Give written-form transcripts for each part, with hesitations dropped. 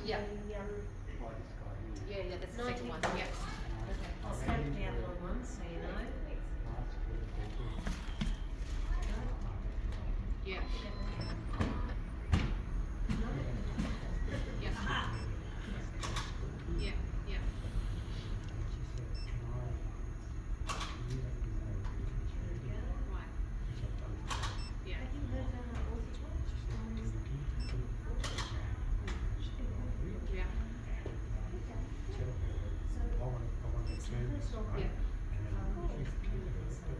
Yeah. The, Yeah, that's the second one. Yeah. I'll stamp the other one so you know. Yeah. Yeah. Yeah. Yeah. Right. Yeah. Have you heard orthodox? Yeah. Yeah.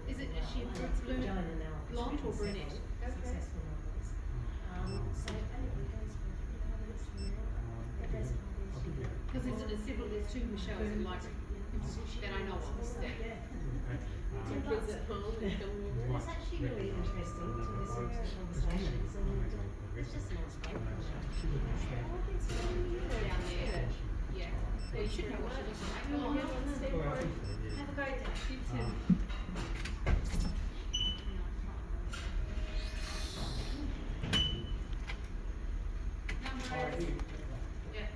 Is she blonde or brunette? Successful ones. So anyway, goes for £3 now. The best part is you get. Because there's two Michelles in the library that I know of. Some kids at home that come over. It's actually really interesting to listen to the conversations and it's just a nice break from that. Down there. Yeah. Well, you should know what she looks like. Oh, have a great day. You too. Numbers. Yeah.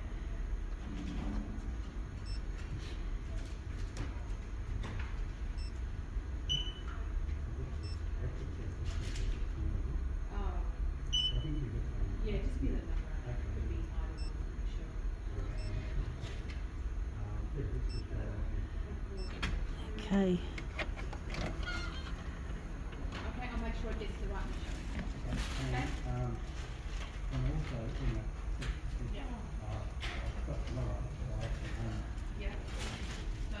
Oh. Yeah, just be the number. Could be either one, for sure. Okay. Okay, I'll make sure it gets the right Michelle. Okay? Yeah. Yeah. No.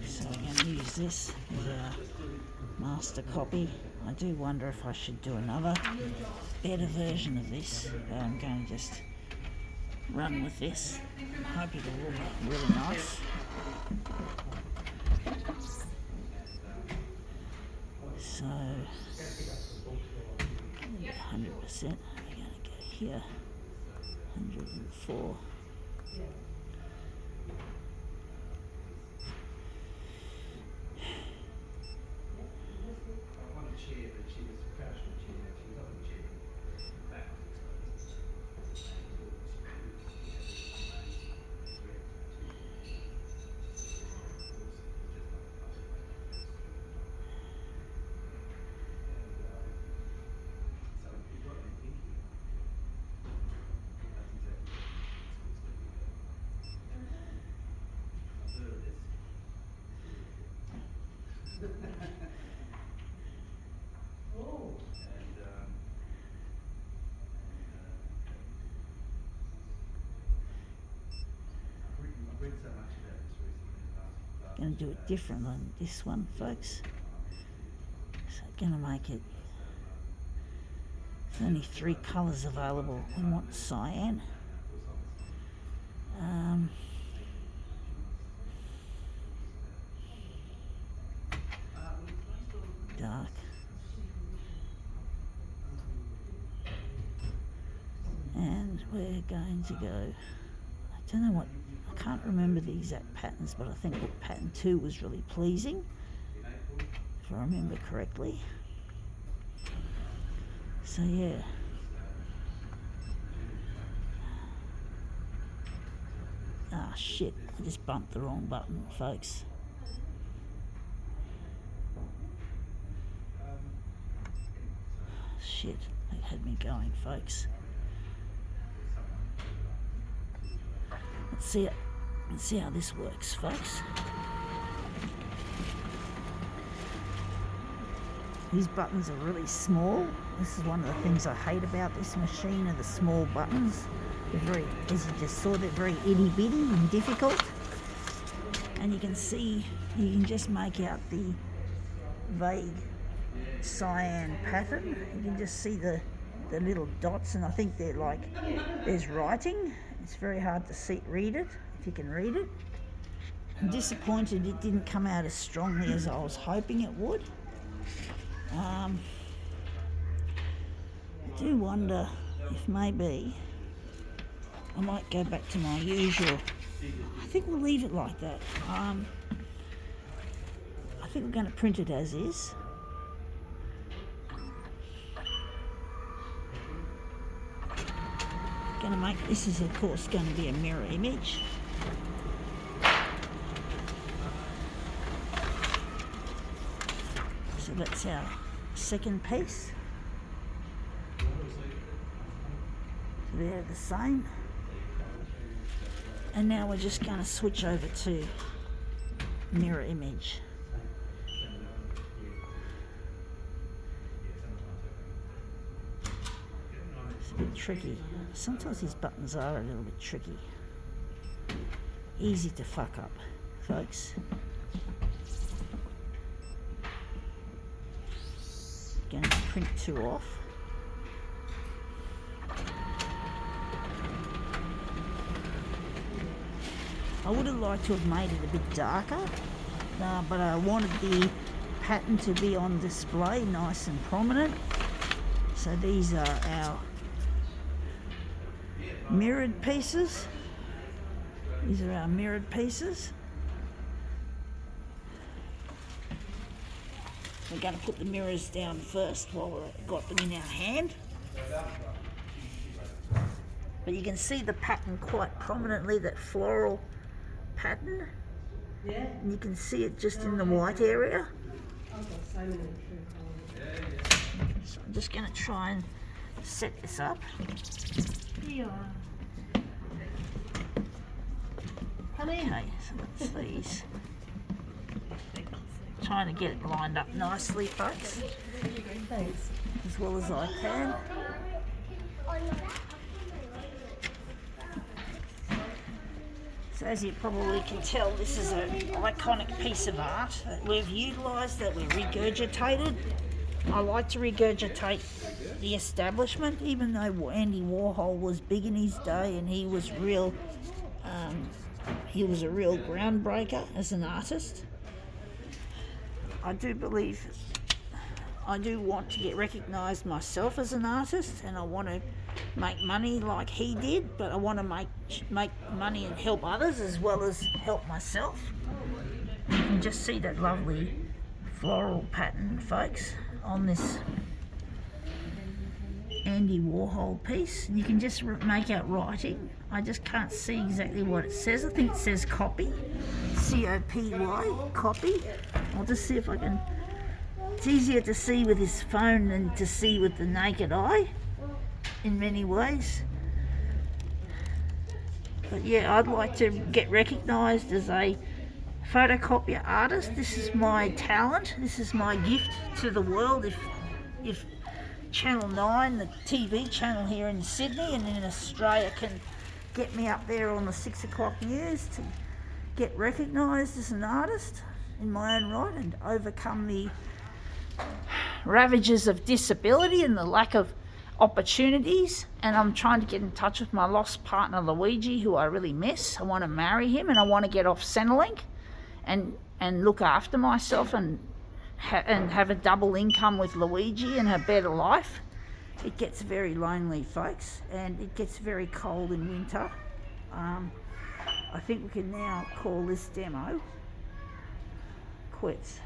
So I'm going to use this as a master copy. I do wonder if I should do another better version of this. I'm going to just run with this. Hope it'll look really nice. So 100%. We're going to go here. 104. Going to do it different than this one, folks. So going to make it. There's only 3 colours available. We want cyan. Dark. And we're going to go. I don't know what. I can't remember the exact patterns, but I think pattern 2 was really pleasing, if I remember correctly. So yeah. Ah shit, I just bumped the wrong button, folks. Shit, that had me going, folks. Let's see it. Let's see how this works, folks. These buttons are really small. This is one of the things I hate about this machine, are the small buttons. They're very, as you just saw, they're very itty bitty and difficult. and you can just make out the vague cyan pattern. You can just see the little dots, and I think they're like, there's writing. It's very hard to read it, if you can read it. I'm disappointed it didn't come out as strongly as I was hoping it would. I do wonder if maybe I might go back to my usual. I think we'll leave it like that. I think we're going to print it as is. Going to make this is of course going to be a mirror image. So that's our second piece. So they're the same. And now we're just going to switch over to mirror image. It's a bit tricky. Sometimes these buttons are a little bit tricky. Easy to fuck up, folks. Going to print 2 off. I would have liked to have made it a bit darker, but I wanted the pattern to be on display nice and prominent. So these are our mirrored pieces. These are our mirrored pieces. We're going to put the mirrors down first while we've got them in our hand. But you can see the pattern quite prominently, that floral pattern. Yeah. And you can see it just in the white area. I've got so many true colours. So I'm just going to try and set this up. Here you are. Okay, so that's these. Trying to get it lined up nicely, folks, Thanks. as well as I can. So as you probably can tell, this is an iconic piece of art that we've utilised, that we regurgitated. I like to regurgitate the establishment, even though Andy Warhol was big in his day and he was a real groundbreaker as an artist. I do believe I do want to get recognised myself as an artist, and I want to make money like he did, but I want to make money and help others as well as help myself. You can just see that lovely floral pattern, folks, on this Andy Warhol piece. You can just make out writing. I just can't see exactly what it says. I think it says copy, C-O-P-Y, copy. I'll just see if I can. It's easier to see with this phone than to see with the naked eye in many ways. But yeah, I'd like to get recognised as a photocopier artist. This is my talent. This is my gift to the world. If Channel 9, the TV channel here in Sydney and in Australia, can get me up there on the 6 o'clock news to get recognised as an artist in my own right and overcome the ravages of disability and the lack of opportunities. And I'm trying to get in touch with my lost partner Luigi, who I really miss. I want to marry him, and I want to get off Centrelink and look after myself and have a double income with Luigi and a better life. It gets very lonely, folks, and it gets very cold in winter. I think we can now call this demo quits.